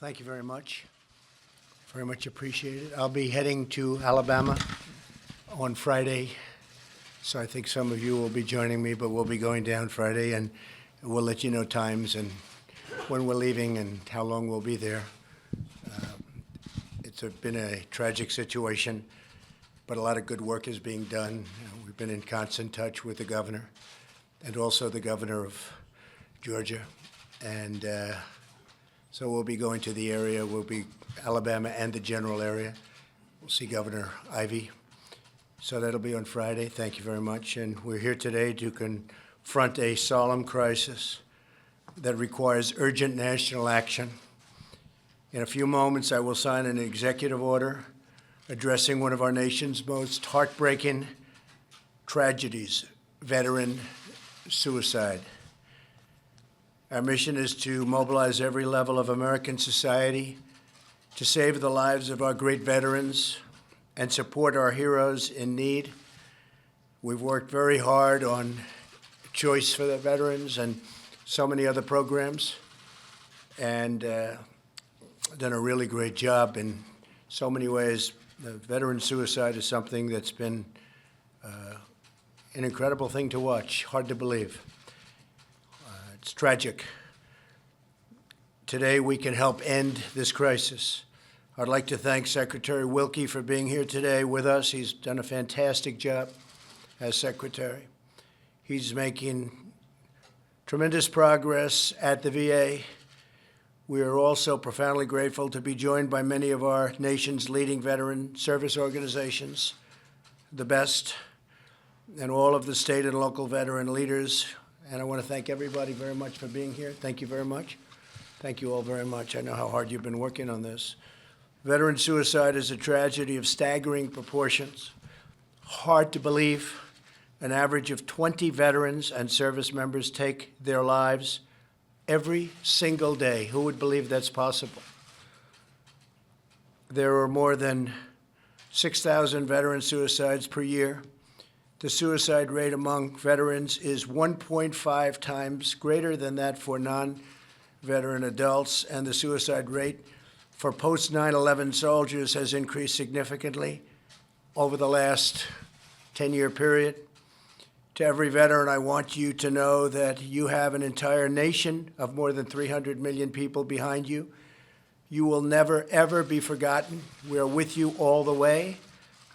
Thank you very much. Very much appreciated. I'll be heading to Alabama on Friday, so I think some of you will be joining me, but we'll be going down Friday, and we'll let you know times and when we're leaving and how long we'll be there. It's been a tragic situation, but a lot of good work is being done. We've been in constant touch with the governor and also the governor of Georgia, and so we'll be going to the area. We'll be Alabama and the general area. We'll see Governor Ivey. So that'll be on Friday. Thank you very much. And we're here today to confront a solemn crisis that requires urgent national action. In a few moments, I will sign an executive order addressing one of our nation's most heartbreaking tragedies, veteran suicide. Our mission is to mobilize every level of American society to save the lives of our great veterans and support our heroes in need. We've worked very hard on Choice for the Veterans and so many other programs, and done a really great job in so many ways. The veteran suicide is something that's been an incredible thing to watch, hard to believe. It's tragic. Today, we can help end this crisis. I'd like to thank Secretary Wilkie for being here today with us. He's done a fantastic job as Secretary. He's making tremendous progress at the VA. We are also profoundly grateful to be joined by many of our nation's leading veteran service organizations, the best, and all of the state and local veteran leaders. And I want to thank everybody very much for being here. Thank you very much. Thank you all very much. I know how hard you've been working on this. Veteran suicide is a tragedy of staggering proportions. Hard to believe. An average of 20 veterans and service members take their lives every single day. Who would believe that's possible? There are more than 6,000 veteran suicides per year. The suicide rate among veterans is 1.5 times greater than that for non-veteran adults, and the suicide rate for post-9/11 soldiers has increased significantly over the last 10-year period. To every veteran, I want you to know that you have an entire nation of more than 300 million people behind you. You will never, ever be forgotten. We are with you all the way.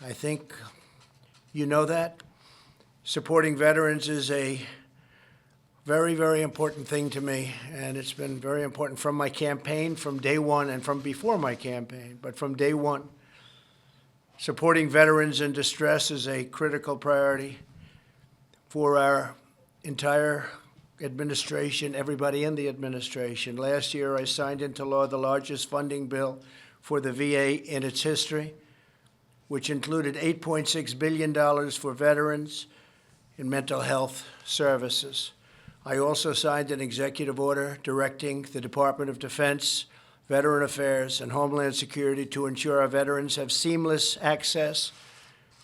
I think you know that. Supporting veterans is a very, very important thing to me, and it's been very important from my campaign, from day one, and from before my campaign, but from day one. Supporting veterans in distress is a critical priority for our entire administration, everybody in the administration. Last year, I signed into law the largest funding bill for the VA in its history, which included $8.6 billion for veterans in mental health services. I also signed an executive order directing the Department of Defense, Veteran Affairs, and Homeland Security to ensure our veterans have seamless access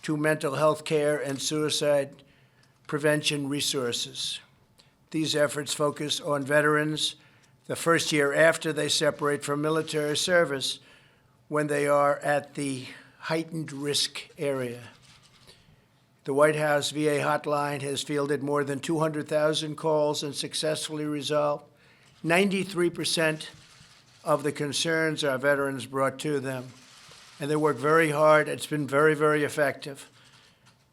to mental health care and suicide prevention resources. These efforts focus on veterans the first year after they separate from military service, when they are at the heightened risk area. The White House VA hotline has fielded more than 200,000 calls and successfully resolved 93% of the concerns our veterans brought to them. And they work very hard. It's been very, very effective.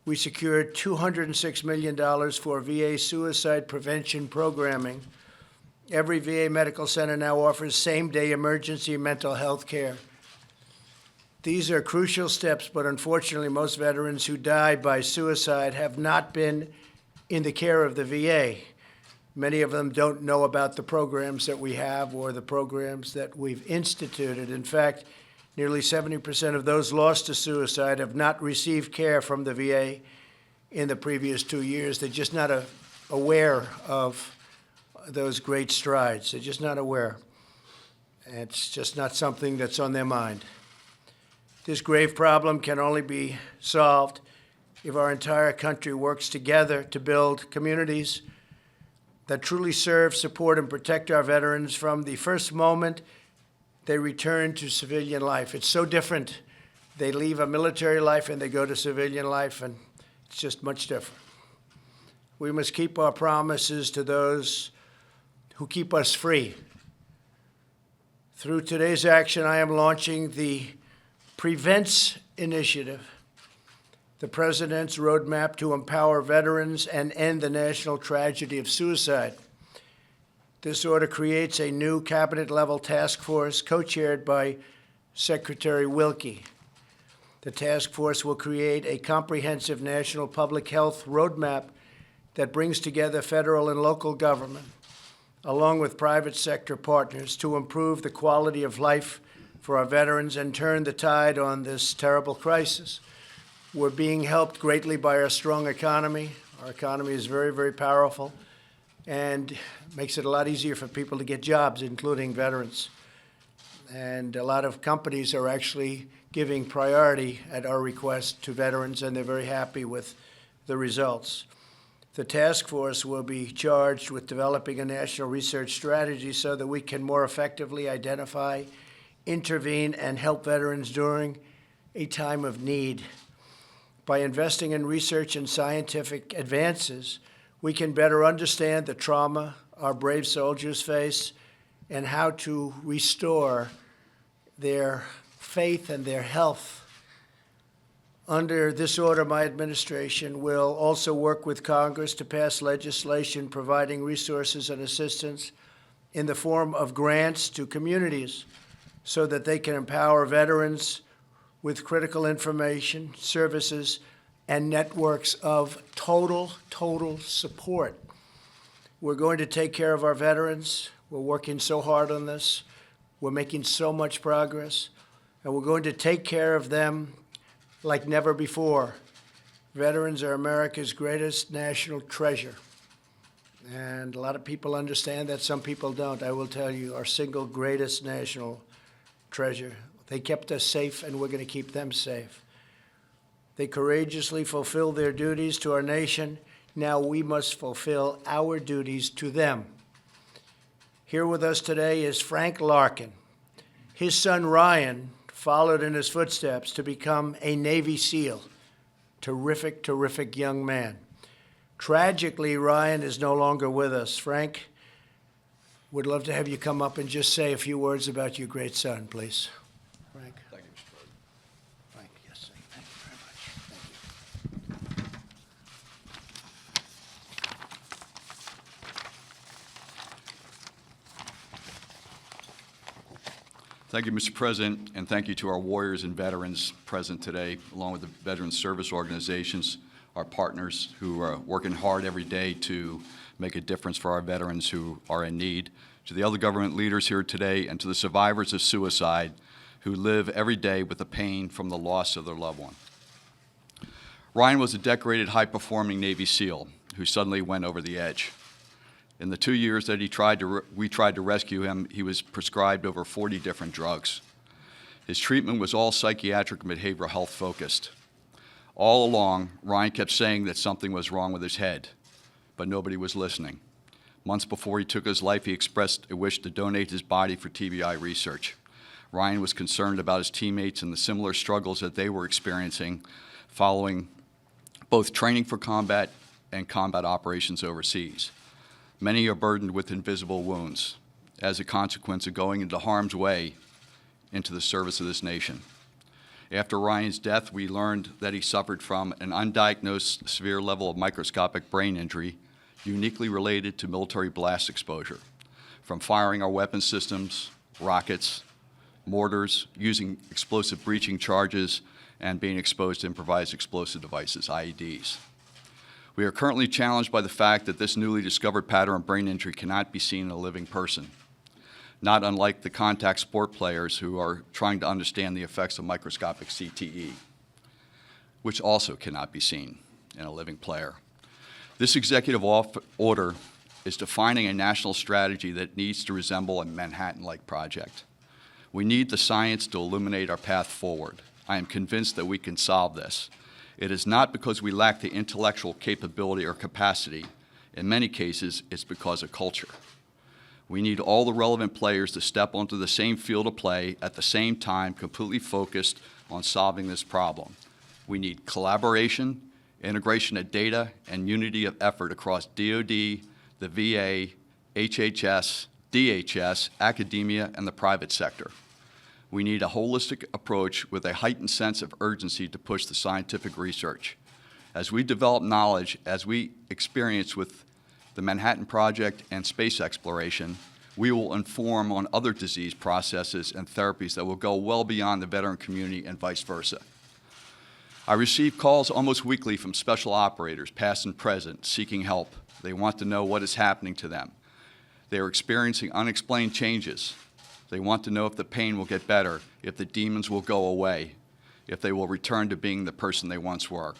We secured $206 million for VA suicide prevention programming. Every VA medical center now offers same-day emergency mental health care. These are crucial steps, but unfortunately, most veterans who die by suicide have not been in the care of the VA. Many of them don't know about the programs that we have or the programs that we've instituted. In fact, nearly 70% of those lost to suicide have not received care from the VA in the previous 2 years. They're just not aware of those great strides. They're just not aware. It's just not something that's on their mind. This grave problem can only be solved if our entire country works together to build communities that truly serve, support, and protect our veterans from the first moment they return to civilian life. It's so different. They leave a military life and they go to civilian life, and it's just much different. We must keep our promises to those who keep us free. Through today's action, I am launching the Prevents Initiative, the President's roadmap to empower veterans and end the national tragedy of suicide. This order creates a new cabinet-level task force co-chaired by Secretary Wilkie. The task force will create a comprehensive national public health roadmap that brings together federal and local government, along with private sector partners, to improve the quality of life for our veterans and turn the tide on this terrible crisis. We're being helped greatly by our strong economy. Our economy is very, very powerful and makes it a lot easier for people to get jobs, including veterans. And a lot of companies are actually giving priority at our request to veterans, and they're very happy with the results. The task force will be charged with developing a national research strategy so that we can more effectively identify, intervene, and help veterans during a time of need. By investing in research and scientific advances, we can better understand the trauma our brave soldiers face and how to restore their faith and their health. Under this order, my administration will also work with Congress to pass legislation providing resources and assistance in the form of grants to communities so that they can empower veterans with critical information, services, and networks of total support. We're going to take care of our veterans. We're working so hard on this. We're making so much progress, and we're going to take care of them like never before. Veterans are America's greatest national treasure, and a lot of people understand that. Some people don't. I will tell you, our single greatest national treasure. They kept us safe, and we're going to keep them safe. They courageously fulfill their duties to our nation. Now we must fulfill our duties to them. Here with us today is Frank Larkin. His son Ryan followed in his footsteps to become a Navy SEAL. Terrific young man. Tragically, Ryan is no longer with us. Frank, would love to have you come up and just say a few words about your great son, please. Frank. Thank you, Mr. President. Frank, yes, sir. Thank you very much. Thank you. Thank you, Mr. President, and thank you to our warriors and veterans present today, along with the veteran service organizations, our partners who are working hard every day to make a difference for our veterans who are in need, to the other government leaders here today, and to the survivors of suicide who live every day with the pain from the loss of their loved one. Ryan was a decorated, high-performing Navy SEAL who suddenly went over the edge. In the 2 years that we tried to rescue him, he was prescribed over 40 different drugs. His treatment was all psychiatric and behavioral health focused. All along, Ryan kept saying that something was wrong with his head, but nobody was listening. Months before he took his life, he expressed a wish to donate his body for TBI research. Ryan was concerned about his teammates and the similar struggles that they were experiencing following both training for combat and combat operations overseas. Many are burdened with invisible wounds as a consequence of going into harm's way into the service of this nation. After Ryan's death, we learned that he suffered from an undiagnosed severe level of microscopic brain injury uniquely related to military blast exposure, from firing our weapon systems, rockets, mortars, using explosive breaching charges, and being exposed to improvised explosive devices, IEDs. We are currently challenged by the fact that this newly discovered pattern of brain injury cannot be seen in a living person, not unlike the contact sport players who are trying to understand the effects of microscopic CTE, which also cannot be seen in a living player. This executive order is defining a national strategy that needs to resemble a Manhattan-like project. We need the science to illuminate our path forward. I am convinced that we can solve this. It is not because we lack the intellectual capability or capacity. In many cases, it's because of culture. We need all the relevant players to step onto the same field of play at the same time, completely focused on solving this problem. We need collaboration, integration of data, and unity of effort across DoD, the VA, HHS, DHS, academia, and the private sector. We need a holistic approach with a heightened sense of urgency to push the scientific research. As we develop knowledge, as we experience with the Manhattan Project and space exploration, we will inform on other disease processes and therapies that will go well beyond the veteran community and vice versa. I receive calls almost weekly from special operators, past and present, seeking help. They want to know what is happening to them. They are experiencing unexplained changes. They want to know if the pain will get better, if the demons will go away, if they will return to being the person they once were.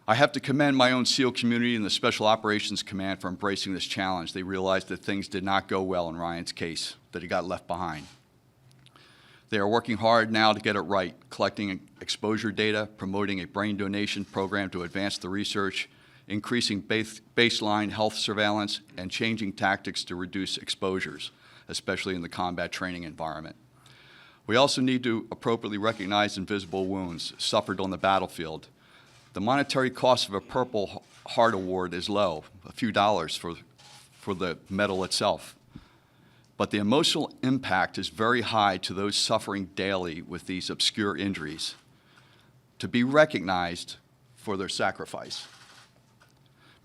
I have to commend my own SEAL community and the Special Operations Command for embracing this challenge. They realized that things did not go well in Ryan's case, that he got left behind. They are working hard now to get it right, collecting exposure data, promoting a brain donation program to advance the research, increasing baseline health surveillance, and changing tactics to reduce exposures, especially in the combat training environment. We also need to appropriately recognize invisible wounds suffered on the battlefield. The monetary cost of a Purple Heart Award is low, a few dollars for the medal itself. But the emotional impact is very high to those suffering daily with these obscure injuries, to be recognized for their sacrifice.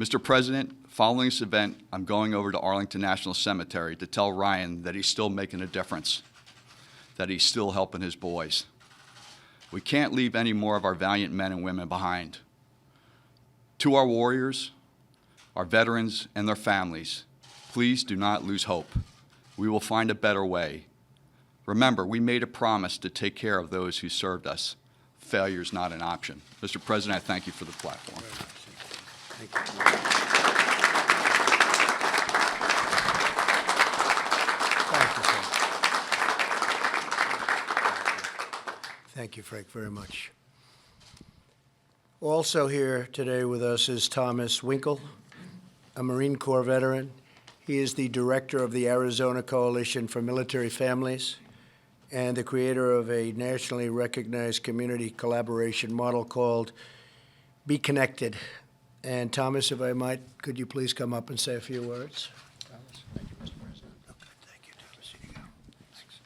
Mr. President, following this event, I'm going over to Arlington National Cemetery to tell Ryan that he's still making a difference, that he's still helping his boys. We can't leave any more of our valiant men and women behind. To our warriors, our veterans, and their families, please do not lose hope. We will find a better way. Remember, we made a promise to take care of those who served us. Failure is not an option. Mr. President, I thank you for the platform. Thank you. Thank you, Frank, very much. Also here today with us is Thomas Winkle, a Marine Corps veteran. He is the director of the Arizona Coalition for Military Families and the creator of a nationally recognized community collaboration model called Be Connected. And Thomas, if I might, could you please come up and say a few words? Thomas, thank you, Mr. President. Okay, thank you, Thomas. Here you go. Thanks.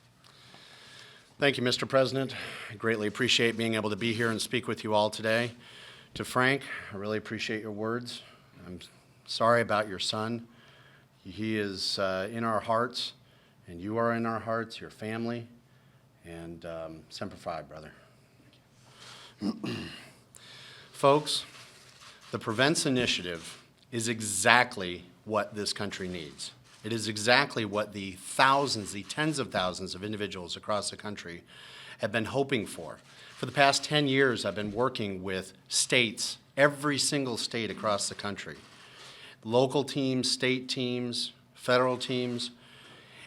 Thank you, Mr. President. I greatly appreciate being able to be here and speak with you all today. To Frank, I really appreciate your words. I'm sorry about your son. He is in our hearts, and you are in our hearts, your family, and Semper Fi, brother. Folks, the Prevents Initiative is exactly what this country needs. It is exactly what the thousands, the tens of thousands of individuals across the country have been hoping for. For the past 10 years, I've been working with states, every single state across the country, local teams, state teams, federal teams.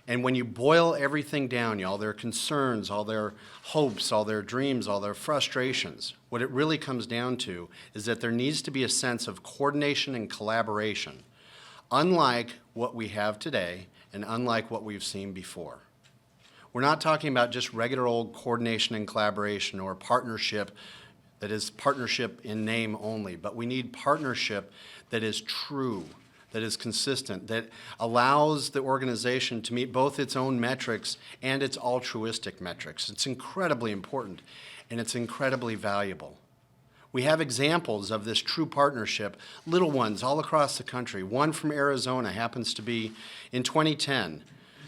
And when you boil everything down, all their concerns, all their hopes, all their dreams, all their frustrations, what it really comes down to is that there needs to be a sense of coordination and collaboration, unlike what we have today and unlike what we've seen before. We're not talking about just regular old coordination and collaboration or partnership that is partnership in name only, but we need partnership that is true, that is consistent, that allows the organization to meet both its own metrics and its altruistic metrics. It's incredibly important, and it's incredibly valuable. We have examples of this true partnership, little ones all across the country. One from Arizona happens to be in 2010.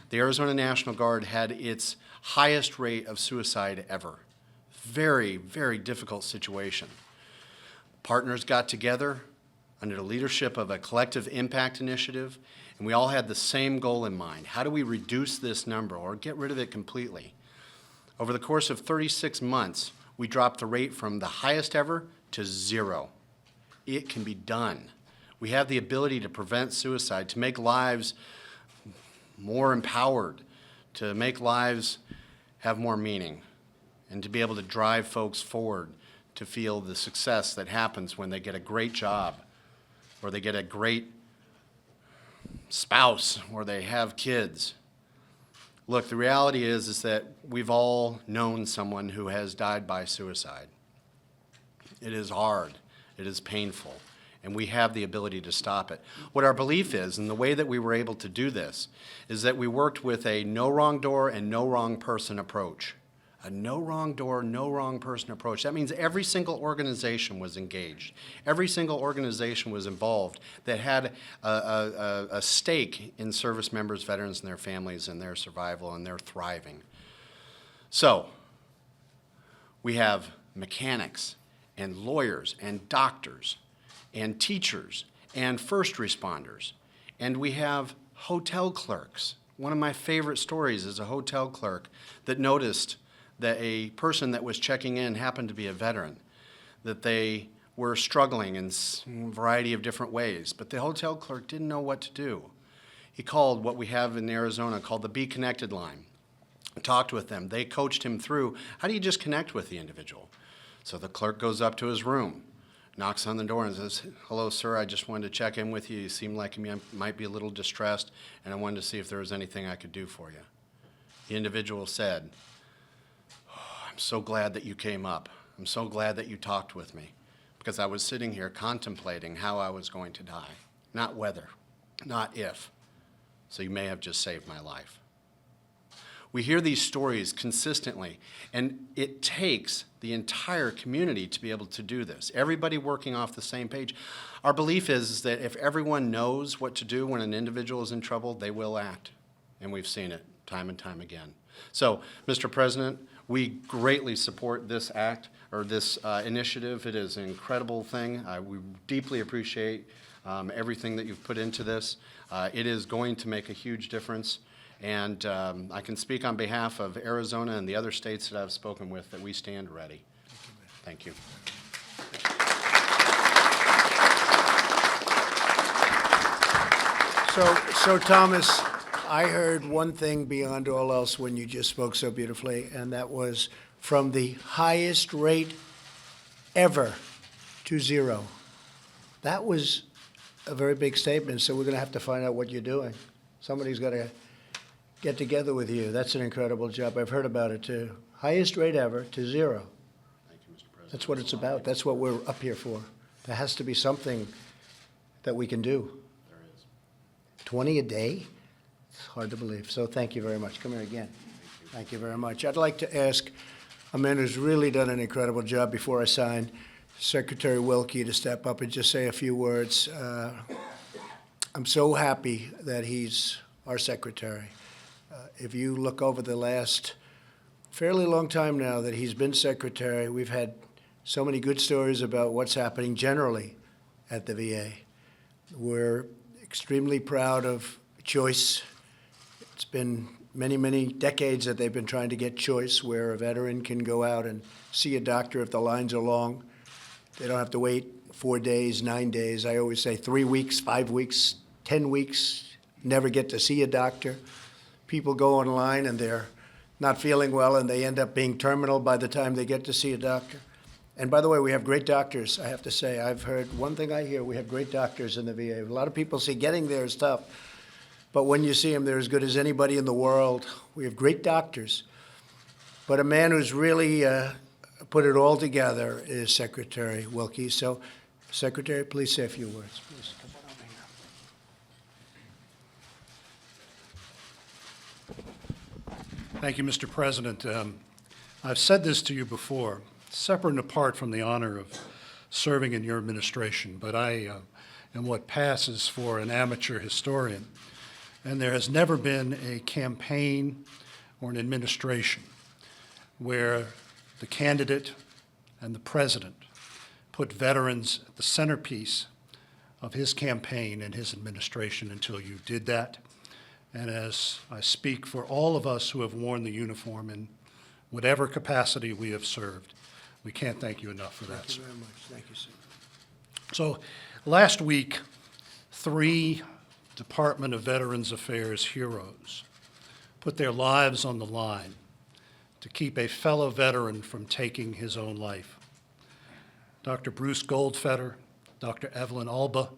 The Arizona National Guard had its highest rate of suicide ever. Very, very difficult situation. Partners got together under the leadership of a collective impact initiative, and we all had the same goal in mind. How do we reduce this number or get rid of it completely? Over the course of 36 months, we dropped the rate from the highest ever to 0. It can be done. We have the ability to prevent suicide, to make lives more empowered, to make lives have more meaning, and to be able to drive folks forward to feel the success that happens when they get a great job or they get a great spouse or they have kids. Look, the reality is that we've all known someone who has died by suicide. It is hard, it is painful, and we have the ability to stop it. What our belief is, and the way that we were able to do this, is that we worked with a no wrong door and no wrong person approach. A no wrong door, no wrong person approach. That means every single organization was engaged. Every single organization was involved that had a stake in service members, veterans, and their families and their survival and their thriving. So, we have mechanics and lawyers and doctors and teachers and first responders. And we have hotel clerks. One of my favorite stories is a hotel clerk that noticed that a person that was checking in happened to be a veteran, that they were struggling in a variety of different ways, but the hotel clerk didn't know what to do. He called what we have in Arizona called the Be Connected line, talked with them. They coached him through, how do you just connect with the individual? So the clerk goes up to his room, knocks on the door and says, "Hello, sir, I just wanted to check in with you. You seem like you might be a little distressed, and I wanted to see if there was anything I could do for you." The individual said, "I'm so glad that you came up. I'm so glad that you talked with me, because I was sitting here contemplating how I was going to die, not whether, not if. So you may have just saved my life." We hear these stories consistently, and it takes the entire community to be able to do this. Everybody working off the same page. Our belief is that if everyone knows what to do when an individual is in trouble, they will act. And we've seen it time and time again. So, Mr. President, we greatly support this act, or this initiative. It is an incredible thing. We deeply appreciate everything that you've put into this. It is going to make a huge difference. And I can speak on behalf of Arizona and the other states that I've spoken with that we stand ready. Thank you. So Thomas, I heard one thing beyond all else when you just spoke so beautifully, and that was from the highest rate ever to zero. That was a very big statement, so we're going to have to find out what you're doing. Somebody's got to get together with you. That's an incredible job. I've heard about it too. Highest rate ever to zero. Thank you, Mr. President. That's what it's about. That's what we're up here for. There has to be something that we can do. There is. 20 a day? It's hard to believe. So thank you very much. Come here again. Thank you very much. I'd like to ask a man who's really done an incredible job before I sign, Secretary Wilkie, to step up and just say a few words. I'm so happy that he's our secretary. If you look over the last fairly long time now that he's been secretary, we've had so many good stories about what's happening generally at the VA. We're extremely proud of Choice. It's been many, many decades that they've been trying to get Choice, where a veteran can go out and see a doctor if the lines are long. They don't have to wait 4 days, 9 days. I always say 3 weeks, 5 weeks, 10 weeks, never get to see a doctor. People go online and they're not feeling well and they end up being terminal by the time they get to see a doctor. And by the way, we have great doctors, I have to say. I've heard one thing I hear, we have great doctors in the VA. A lot of people say getting there is tough, but when you see them, they're as good as anybody in the world. We have great doctors. But a man who's really put it all together is Secretary Wilkie. So, Secretary, please say a few words. Please come on over here. Thank you, Mr. President. I've said this to you before, separate and apart from the honor of serving in your administration, but I am what passes for an amateur historian. And there has never been a campaign or an administration where the candidate and the president put veterans at the centerpiece of his campaign and his administration until you did that. And as I speak for all of us who have worn the uniform in whatever capacity we have served, we can't thank you enough for that. Thank you very much. Thank you, sir. So last week, 3 Department of Veterans Affairs heroes put their lives on the line to keep a fellow veteran from taking his own life. Dr. Bruce Goldfeder, Dr. Evelyn Alba,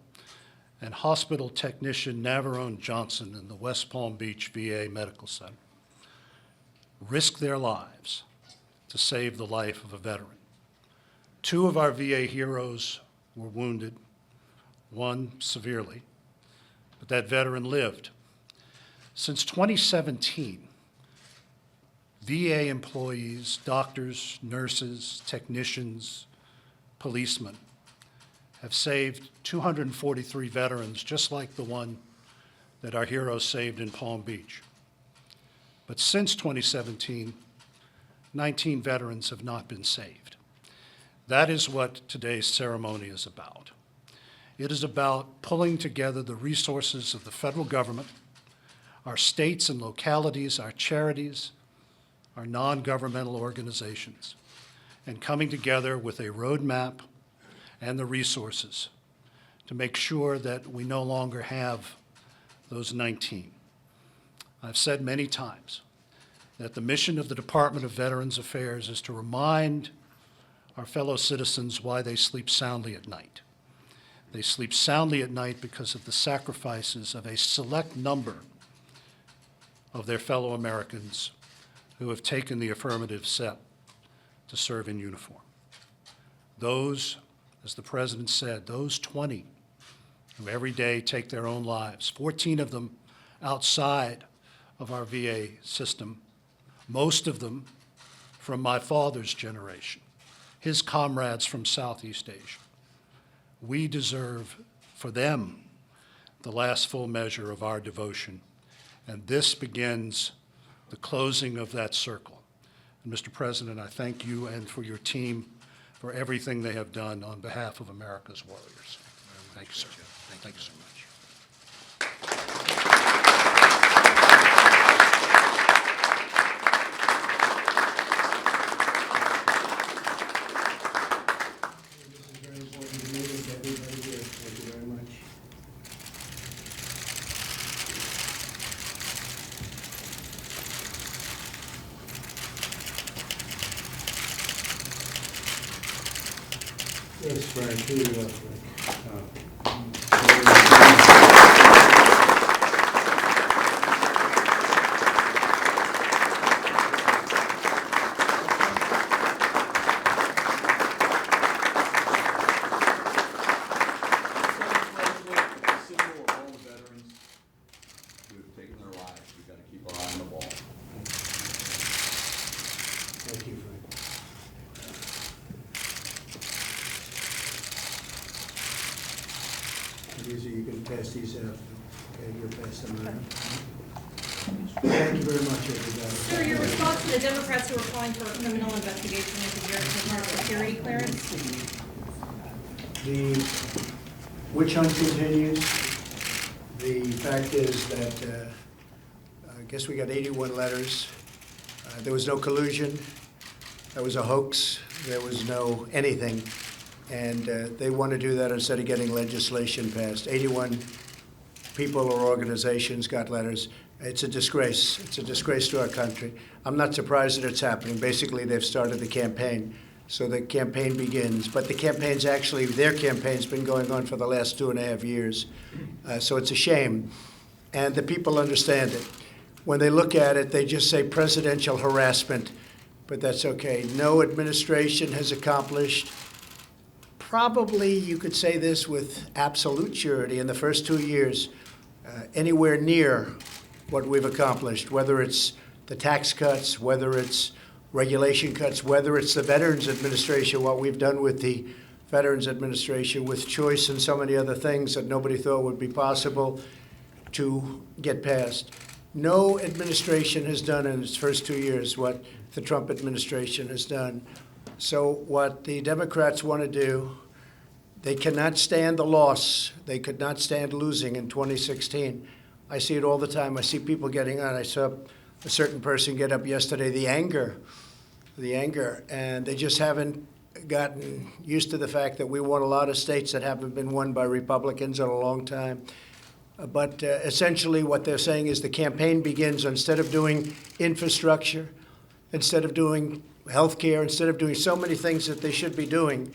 and hospital technician Navarone Johnson in the West Palm Beach VA Medical Center risked their lives to save the life of a veteran. 2 of our VA heroes were wounded, one severely, but that veteran lived. Since 2017, VA employees, doctors, nurses, technicians, policemen have saved 243 veterans just like the one that our heroes saved in Palm Beach. But since 2017, 19 veterans have not been saved. That is what today's ceremony is about. It is about pulling together the resources of the federal government, our states and localities, our charities, our non-governmental organizations, and coming together with a roadmap and the resources to make sure that we no longer have those 19. I've said many times that the mission of the Department of Veterans Affairs is to remind our fellow citizens why they sleep soundly at night. They sleep soundly at night because of the sacrifices of a select number of their fellow Americans who have taken the affirmative step to serve in uniform. Those, as the President said, those 20 who every day take their own lives, 14 of them outside of our VA system, most of them from my father's generation, his comrades from Southeast Asia. We deserve for them the last full measure of our devotion, and this begins the closing of that circle. And Mr. President, I thank you and for your team for everything they have done on behalf of America's warriors. Thank you, sir. Thank you so much. This is very important to me and to everybody here. Thank you very much. Yes, Frank, here you go, Frank. Symbol of all the veterans who have taken their lives. We've got to keep our eye on the ball. Thank you, Frank. These are, you can pass these out. Okay, you'll pass them around. Thank you very much, everybody. Sir, your response to the Democrats who are calling for a criminal investigation into your security clearance? The witch hunt continues. The fact is that, I guess we got 81 letters. There was no collusion. There was a hoax. There was no anything. And they want to do that instead of getting legislation passed. 81 people or organizations got letters. It's a disgrace. It's a disgrace to our country. I'm not surprised that it's happening. Basically, they've started the campaign. So the campaign begins. But the campaign's actually, their campaign's been going on for the last 2.5 years. So it's a shame. And the people understand it. When they look at it, they just say presidential harassment. But that's okay. No administration has accomplished, probably you could say this with absolute surety, in the first 2 years, anywhere near what we've accomplished, whether it's the tax cuts, whether it's regulation cuts, whether it's the Veterans Administration, what we've done with the Veterans Administration, with choice and so many other things that nobody thought would be possible to get passed. No administration has done in its first 2 years what the Trump administration has done. So what the Democrats want to do, they cannot stand the loss. They could not stand losing in 2016. I see it all the time. I see people getting on. I saw a certain person get up yesterday, the anger, and they just haven't gotten used to the fact that we won a lot of states that haven't been won by Republicans in a long time. But essentially what they're saying is the campaign begins, instead of doing infrastructure, instead of doing health care, instead of doing so many things that they should be doing,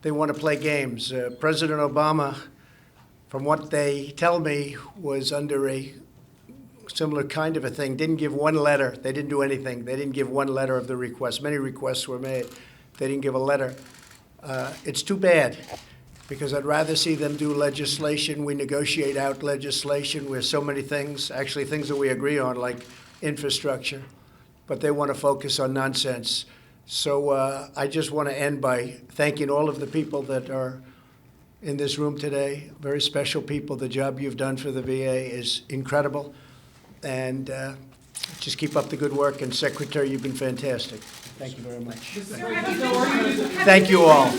they want to play games. President Obama, from what they tell me, was under a similar kind of a thing, didn't give one letter. They didn't do anything. They didn't give one letter of the request. Many requests were made. They didn't give a letter. It's too bad, because I'd rather see them do legislation. We negotiate out legislation where so many things, actually things that we agree on, like infrastructure, but they want to focus on nonsense. So I just want to end by thanking all of the people that are in this room today, very special people. The job you've done for the VA is incredible. And just keep up the good work. And Secretary, you've been fantastic. Thank you very much. Thank you all.